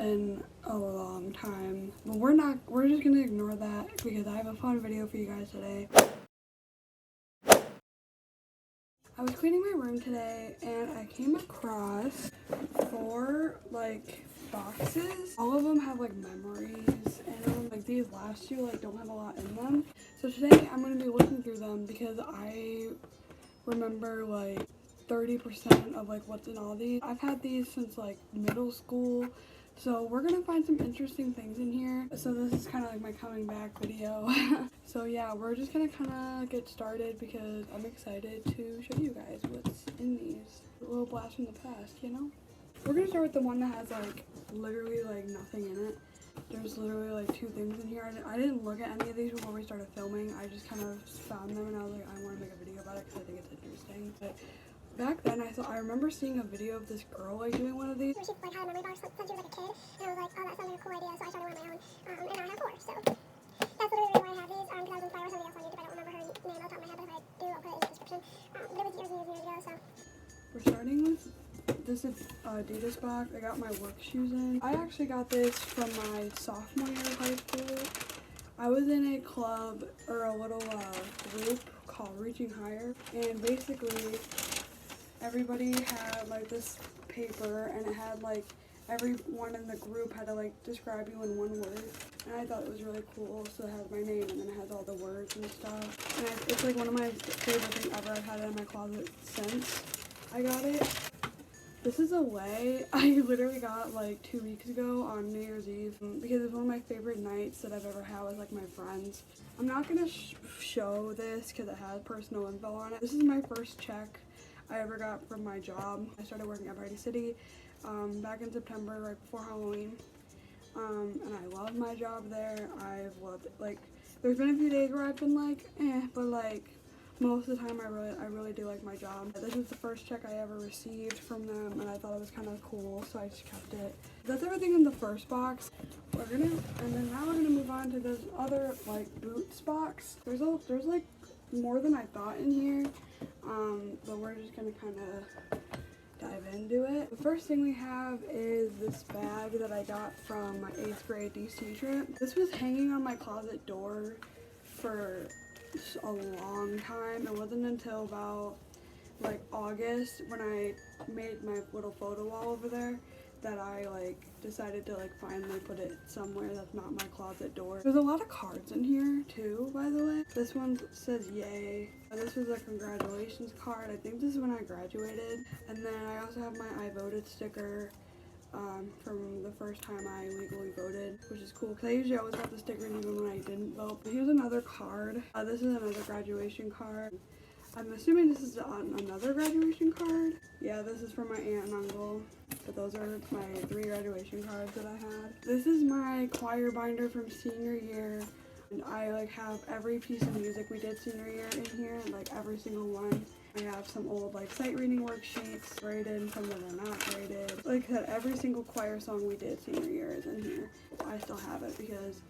been a long time, but we're just gonna ignore that because I have a fun video for you guys today. I was cleaning my room today and I came across 4 like boxes. All of them have like memories in them. Like these last 2 like don't have a lot in them. So today I'm gonna be looking through them because I remember like 30% of like what's in all these. I've had these since like middle school. So we're gonna find some interesting things in here. So this is kind of like my coming back video. So yeah, we're just gonna kind of get started because I'm excited to show you guys what's in these. A little blast from the past, you know? We're gonna start with the one that has like literally like nothing in it. There's literally like 2 things in here. I didn't look at any of these before we started filming. I just kind of found them and I was like, I want to make a video about it because I think it's interesting. But back then I remember seeing a video of this girl like doing one of these. She like had a memory box since she was like a kid, and I was like, oh, that sounds like a cool idea, so I started one of my own, and now I have 4, so that's literally why I have these, because I was inspired by somebody else on YouTube. I don't remember her name off the top of my head, but if I do, I'll put it in the description, but it was years and years and years ago, so. We're starting with this Adidas box. I got my work shoes in. I actually got this from my sophomore year of high school. I was in a club or a little group called Reaching Higher, and basically everybody had like this paper and it had like everyone in the group had to like describe you in 1 word, and I thought it was really cool. So it has my name and then it has all the words and stuff, and it's like one of my favorite things ever. I've had it in my closet since I got it. This is a lei I literally got like 2 weeks ago on New Year's Eve because it's one of my favorite nights that I've ever had with like my friends. I'm not gonna show this because it has personal info on it. This is my first check I ever got from my job. I started working at Party City back in September, right before Halloween, and I love my job there. I've loved it. Like, there's been a few days where I've been like, but like most of the time I really do like my job. This is the first check I ever received from them, and I thought it was kind of cool, so I just kept it. That's everything in the first box. Now we're gonna move on to this other like boots box. There's like more than I thought in here, but we're just gonna kind of dive into it. The first thing we have is this bag that I got from my 8th grade DC trip. This was hanging on my closet door for a long time. It wasn't until about like August when I made my little photo wall over there that I like decided to like finally put it somewhere that's not my closet door. There's a lot of cards in here too, by the way. This one says yay. This was a congratulations card. I think this is when I graduated. And then I also have my I voted sticker from the first time I legally voted, which is cool because I usually always got the stickers even when I didn't vote. Here's another card. This is another graduation card. I'm assuming this is another graduation card. Yeah, this is from my aunt and uncle, but those are my 3 graduation cards that I had. This is my choir binder from senior year, and I like have every piece of music we did senior year in here, like every single one. I have some old like sight reading worksheets graded, some that are not graded. Like I said, every single choir song we did senior year is in here. I still have it because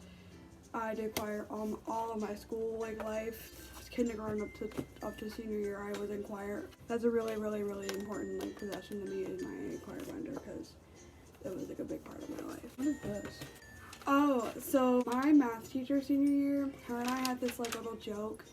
I did choir all of my school like life. Kindergarten up to senior year I was in choir. That's a really important like possession to me, is my choir binder, because it was like a big part of my life. What is this? Oh, so my math teacher senior year, her and I had this like little joke,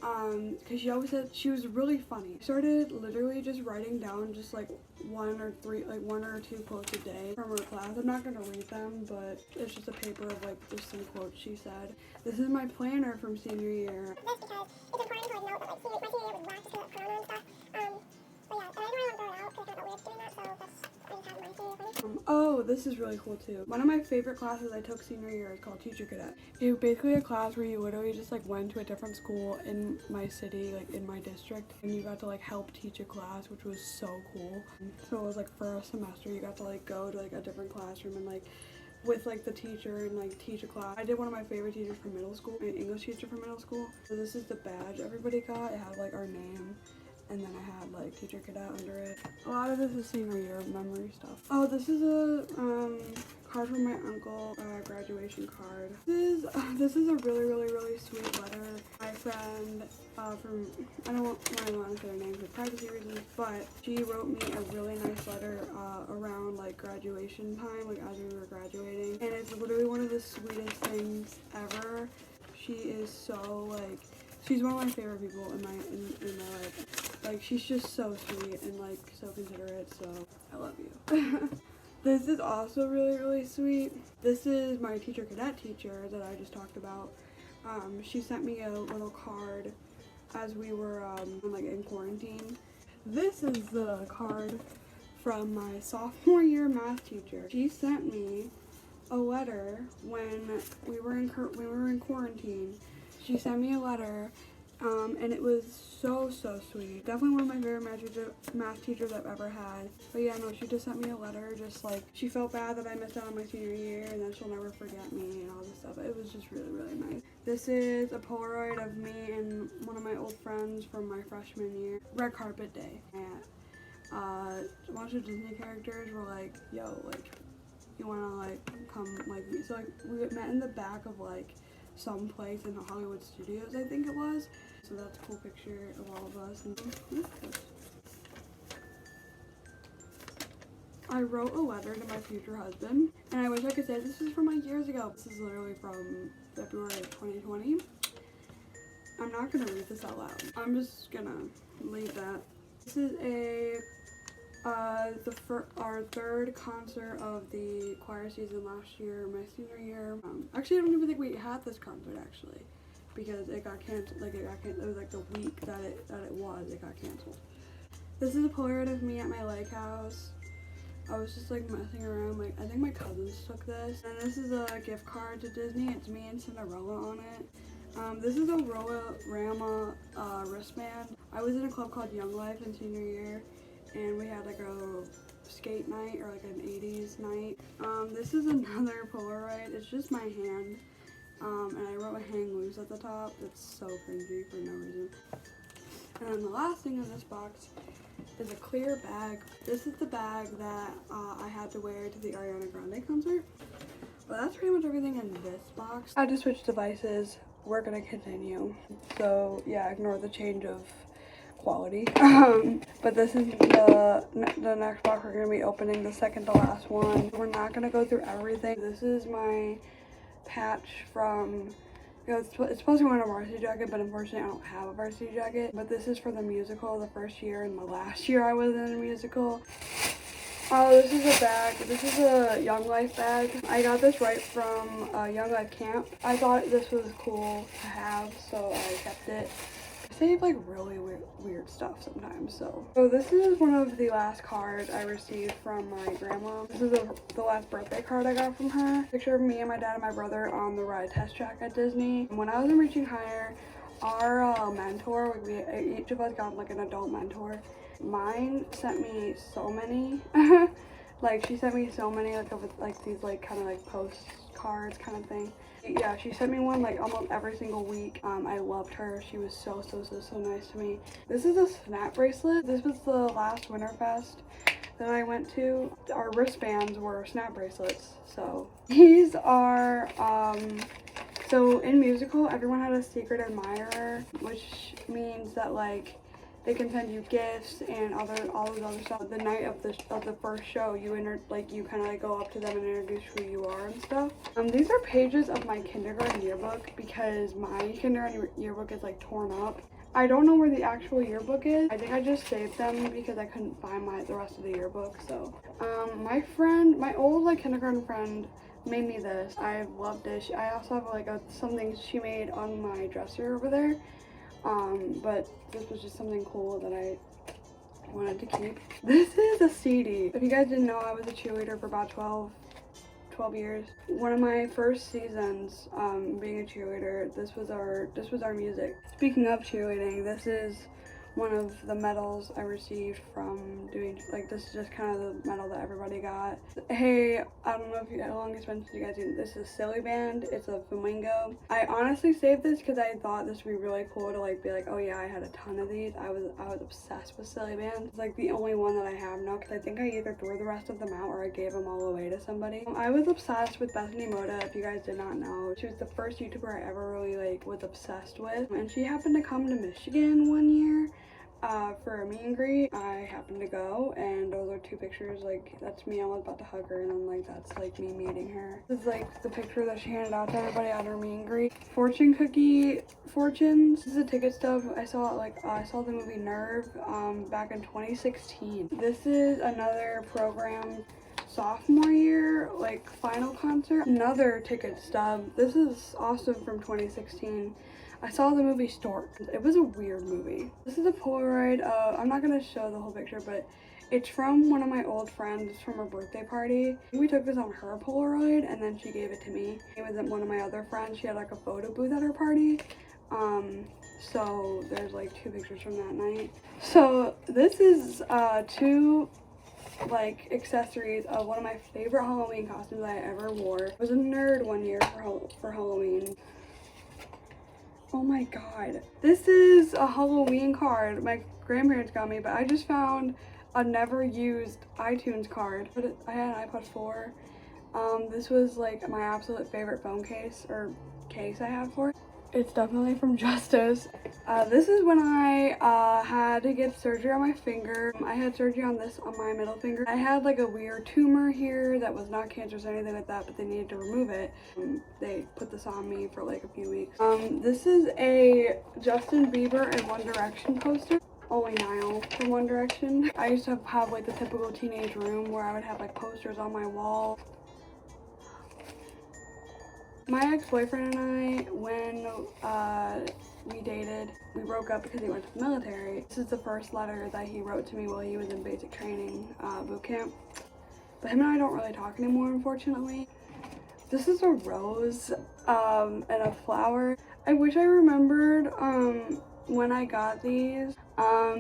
because she always said she was really funny. I started literally just writing down just like 1 or 2 quotes a day from her class. I'm not gonna read them, but it's just a paper of like just some quotes she said. This is my planner from senior year. This because it's important to like note that like my senior year was whacked just because of Corona and stuff, but yeah, and I didn't really want to throw it out because I kind of felt weird doing that, so that's, I just have my senior planner. Oh, this is really cool too. One of my favorite classes I took senior year is called Teacher Cadet. It was basically a class where you literally just like went to a different school in my city, like in my district, and you got to like help teach a class, which was so cool. So it was like for a semester you got to like go to like a different classroom and like with like the teacher and like teach a class. I did one of my favorite teachers from middle school, my English teacher from middle school. So this is the badge everybody got. It had like our name, and then I had like Teacher Cadet under it. A lot of this is senior year memory stuff. Oh, this is a card from my uncle, graduation card. This is a really sweet letter. My friend from, I don't want to say her name for privacy reasons, but she wrote me a really nice letter around like graduation time, like as we were graduating, and it's literally one of the sweetest things ever. She is so like, she's one of my favorite people in my life. Like, she's just so sweet and like so considerate, so I love you. This is also really sweet. This is my teacher cadet teacher that I just talked about. She sent me a little card as we were like in quarantine. This is the card from my sophomore year math teacher. She sent me a letter when we were in quarantine. She sent me a letter, and it was so sweet. Definitely one of my favorite math teachers I've ever had. But yeah, no, she just sent me a letter, just like she felt bad that I missed out on my senior year and that she'll never forget me and all this stuff. It was just really nice. This is a Polaroid of me and one of my old friends from my freshman year. Red carpet day. And a bunch of Disney characters were like, yo, like, you wanna like come like me? So like we met in the back of like some place in Hollywood Studios, I think it was. So that's a cool picture of all of us. And I wrote a letter to my future husband, and I wish I could say this is from like years ago. This is literally from February of 2020. I'm not gonna read this out loud. I'm just gonna leave that. This is our third concert of the choir season last year, my senior year. Actually, I don't even think we had this concert actually, because it got canceled. Like it was like the week that it got canceled. This is a Polaroid of me at my lake house. I was just like messing around. Like I think my cousins took this, and this is a gift card to Disney. It's me and Cinderella on it. This is a Rollorama wristband. I was in a club called Young Life in senior year, and we had like a skate night or like an 80s night. This is another Polaroid. It's just my hand, and I wrote a hang loose at the top. It's so cringy for no reason. And then the last thing in this box is a clear bag. This is the bag that I had to wear to the Ariana Grande concert. But that's pretty much everything in this box. I had to switch devices. We're gonna continue. So yeah, ignore the change of quality. But this is the next box we're gonna be opening, the second to last one. We're not gonna go through everything. This is my patch from, you know, it's supposed to be on a varsity jacket, but unfortunately I don't have a varsity jacket. But this is for the musical, the first year and the last year I was in a musical. Oh, this is a bag. This is a Young Life bag. I got this right from Young Life camp. I thought this was cool to have, so I kept it. I save like really weird stuff sometimes, so this is one of the last cards I received from my grandma. This is the last birthday card I got from her. Picture of me and my dad and my brother on the ride test track at Disney. When I was in Reaching Higher, our mentor, each of us got like an adult mentor. Mine sent me so many. Like she sent me so many like of like these like kind of like postcards kind of thing. Yeah, she sent me one like almost every single week. I loved her. She was so nice to me. This is a snap bracelet. This was the last Winterfest that I went to. Our wristbands were snap bracelets. So these are so in musical, everyone had a secret admirer, which means that like they can send you gifts and all this other stuff. The night of the first show, you kind of like go up to them and introduce who you are and stuff. These are pages of my kindergarten yearbook because my kindergarten yearbook is like torn up. I don't know where the actual yearbook is. I think I just saved them because I couldn't find the rest of the yearbook. So my old like kindergarten friend made me this. I loved it. I also have like something she made on my dresser over there. But this was just something cool that I wanted to keep. This is a CD. If you guys didn't know, I was a cheerleader for about 12 years. One of my first seasons being a cheerleader, this was our music. Speaking of cheerleading, this is one of the medals I received from doing, like, this is just kind of the medal that everybody got. Hey, I don't know if you, how long it's been since you guys seen this. Is Silly Band. It's a flamingo. I honestly saved this because I thought this would be really cool to like be like, oh yeah, I had a ton of these. I was obsessed with Silly Band. It's like the only one that I have now because I think I either threw the rest of them out or I gave them all away to somebody. I was obsessed with Bethany Moda. If you guys did not know, she was the first YouTuber I ever really like was obsessed with, and she happened to come to Michigan one year for a meet and greet. I happened to go, and those are two pictures. Like, that's me, I was about to hug her, and then like that's like me meeting her. This is like the picture that she handed out to everybody at her meet and greet. Fortune cookie fortunes. This is a ticket stub. I saw it like I saw the movie Nerve back in 2016. This is another program sophomore year, like final concert. Another ticket stub. This is awesome from 2016. I saw the movie Stork. It was a weird movie. This is a Polaroid. I'm not gonna show the whole picture, but it's from one of my old friends. It's from her birthday party. We took this on her Polaroid and then she gave it to me. It was one of my other friends. She had like a photo booth at her party. So there's like two pictures from that night. So this is two like accessories of one of my favorite Halloween costumes I ever wore. I was a nerd one year for Halloween. Oh my god. This is a Halloween card my grandparents got me, but I just found a never used iTunes card. But I had an iPod 4. This was like my absolute favorite phone case or case I have for it. It's definitely from Justice. This is when I had to get surgery on my finger. I had surgery on my middle finger. I had like a weird tumor here that was not cancerous or anything like that, but they needed to remove it. They put this on me for like a few weeks. This is a Justin Bieber and One Direction poster. Only Niall from One Direction. I used to have like the typical teenage room where I would have like posters on my wall. My ex-boyfriend and I, when we dated, we broke up because he went to the military. This is the first letter that he wrote to me while he was in basic training boot camp. But him and I don't really talk anymore, unfortunately. This is a rose and a flower. I wish I remembered when I got these.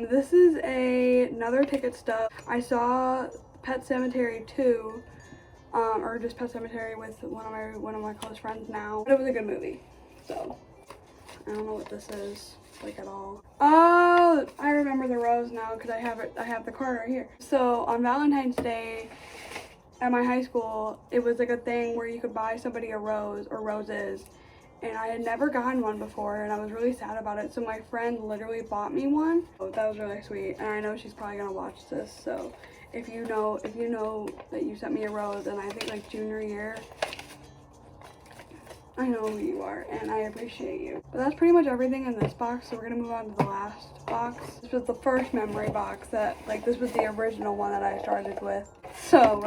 This is another ticket stub. I saw Pet Sematary 2. Or just Pet Sematary with one of my close friends now. But it was a good movie, so I don't know what this is like at all. Oh, I remember the rose now because I have the card right here. So on Valentine's Day at my high school, it was like a thing where you could buy somebody a rose or roses, and I had never gotten one before, and I was really sad about it. So my friend literally bought me one. Oh, that was really sweet, and I know she's probably gonna watch this, so. If you know that you sent me a rose, and I think like junior year, I know who you are and I appreciate you. But that's pretty much everything in this box, so we're gonna move on to the last box. This was the first memory box that, like, this was the original one that I started with. So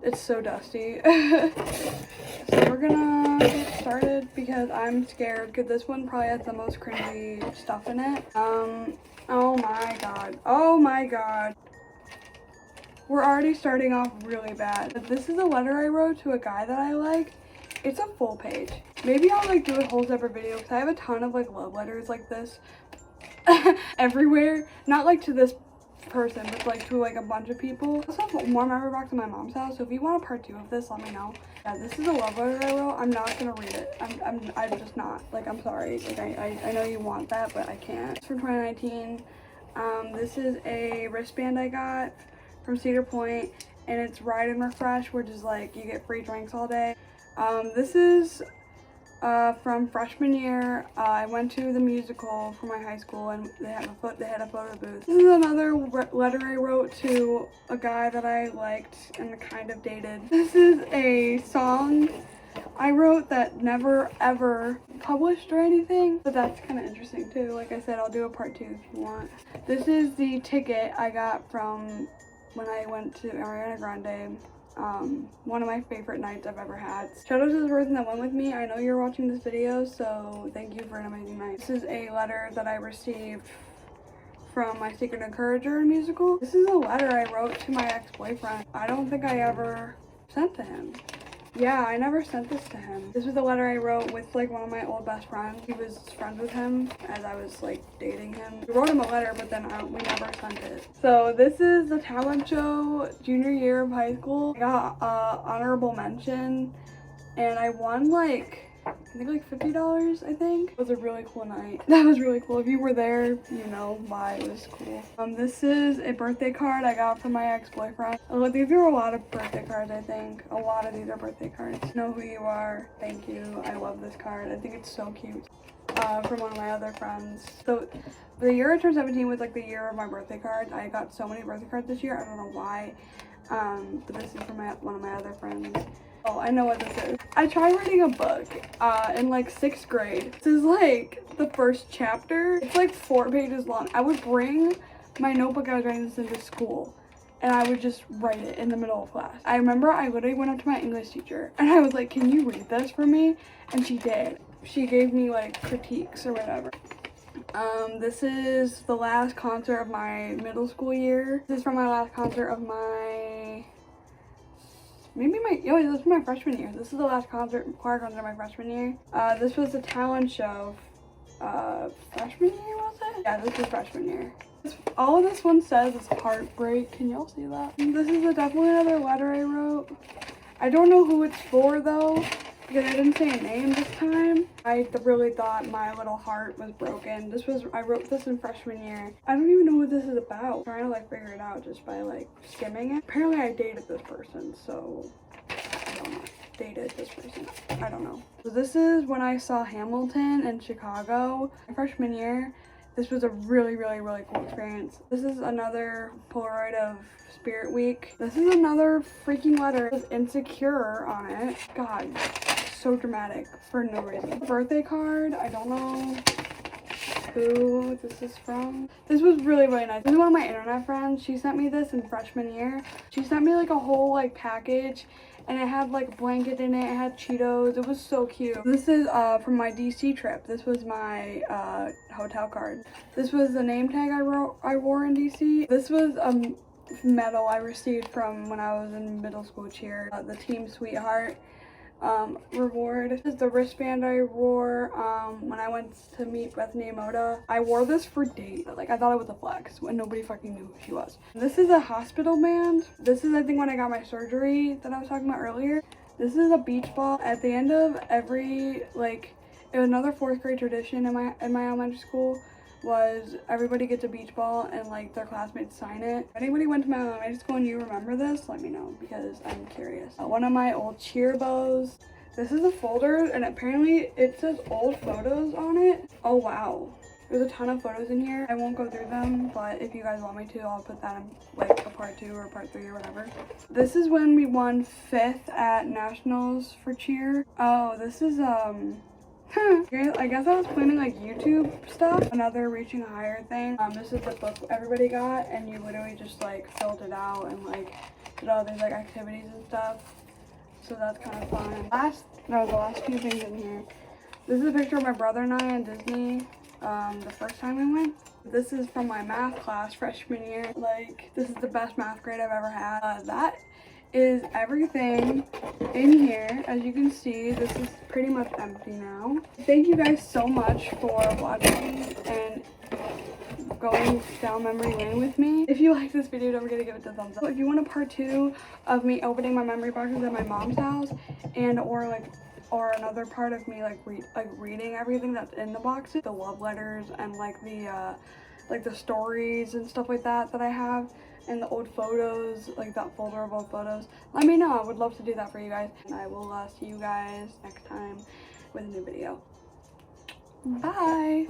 it's so dusty. So we're gonna get started because I'm scared because this one probably has the most cringy stuff in it. Oh my god. Oh my god. We're already starting off really bad. This is a letter I wrote to a guy that I like. It's a full page. Maybe I'll like do a whole separate video because I have a ton of like love letters like this everywhere. Not like to this person, but like to like a bunch of people. I also have more memory box in my mom's house, so if you want a part 2 of this, let me know. Yeah, this is a love letter I wrote. I'm not gonna read it. I'm just not. Like, I'm sorry. Like, I know you want that, but I can't. It's from 2019. This is a wristband I got from Cedar Point, and it's Ride and Refresh, which is like you get free drinks all day. This is from freshman year. I went to the musical for my high school, and they had a photo booth. This is another letter I wrote to a guy that I liked and kind of dated. This is a song I wrote that never ever published or anything, but that's kind of interesting too. Like I said, I'll do a part 2 if you want. This is the ticket I got from when I went to Ariana Grande. One of my favorite nights I've ever had. Shout out to the person that went with me. I know you're watching this video, so thank you for an amazing night. This is a letter that I received from my Secret Encourager musical. This is a letter I wrote to my ex-boyfriend. I don't think I ever sent to him. Yeah, I never sent this to him. This was a letter I wrote with like one of my old best friends. He was friends with him as I was like dating him. We wrote him a letter, but then we never sent it. So this is the talent show junior year of high school. I got honorable mention and I won like, I think like $50, I think. It was a really cool night. That was really cool. If you were there, you know why it was cool. This is a birthday card I got from my ex-boyfriend. These are a lot of birthday cards, I think. A lot of these are birthday cards. Know who you are. Thank you. I love this card. I think it's so cute. From one of my other friends. So the year I turned 17 was like the year of my birthday cards. I got so many birthday cards this year. I don't know why. But this is from one of my other friends. Oh, I know what this is. I tried reading a book in like 6th grade. This is like the first chapter. It's like 4 pages long. I would bring my notebook I was writing this into school and I would just write it in the middle of class. I remember I literally went up to my English teacher and I was like, can you read this for me? And she did. She gave me like critiques or whatever. This is the last concert of my middle school year. This is from my last concert of my this is my freshman year. This is the last choir concert of my freshman year. This was the talent show. Freshman year, was it? Yeah, this is freshman year. All of this one says is heartbreak. Can y'all see that? This is definitely another letter I wrote. I don't know who it's for though, because I didn't say a name this time. I really thought my little heart was broken. I wrote this in freshman year. I don't even know what this is about. I'm trying to like figure it out just by like skimming it. Apparently I dated this person, so I don't know. Dated this person. I don't know. So this is when I saw Hamilton in Chicago my freshman year. This was a really, really, really cool experience. This is another Polaroid of Spirit Week. This is another freaking letter with Insecure on it. God, so dramatic for no reason. Birthday card, I don't know who this is from. This was really, really nice. This is one of my internet friends. She sent me this in freshman year. She sent me like a whole like package and it had like a blanket in it. It had Cheetos. It was so cute. This is from my DC trip. This was my hotel card. This was the name tag I wore in DC. This was a medal I received from when I was in middle school cheer, the Team Sweetheart reward. This is the wristband I wore when I went to meet Bethany Moda. I wore this for date. Like, I thought it was a flex when nobody fucking knew who she was. This is a hospital band. This is, I think, when I got my surgery that I was talking about earlier. This is a beach ball. At the end of every, like, it was another 4th grade tradition in my elementary school was everybody gets a beach ball and like their classmates sign it. If anybody went to my elementary school and you remember this, let me know because I'm curious. One of my old cheer bows. This is a folder and apparently it says old photos on it. Oh wow. There's a ton of photos in here. I won't go through them, but if you guys want me to, I'll put that in like a part 2 or part 3 or whatever. This is when we won 5th at nationals for cheer. Oh, this is I guess I was planning like YouTube stuff. Another Reaching Higher thing. This is the book everybody got and you literally just like filled it out and like did all these like activities and stuff. So that's kind of fun. The last few things in here. This is a picture of my brother and I in Disney the first time we went. This is from my math class freshman year. Like, this is the best math grade I've ever had. That is everything in here. As you can see, this is pretty much empty now. Thank you guys so much for watching and going down memory lane with me. If you like this video, don't forget to give it a thumbs up. If you want a part 2 of me opening my memory boxes at my mom's house and or another part of me like reading everything that's in the boxes, the love letters and like the stories and stuff like that I have, and the old photos, like that folder of old photos, let me know. I would love to do that for you guys. And I will see you guys next time with a new video. Bye!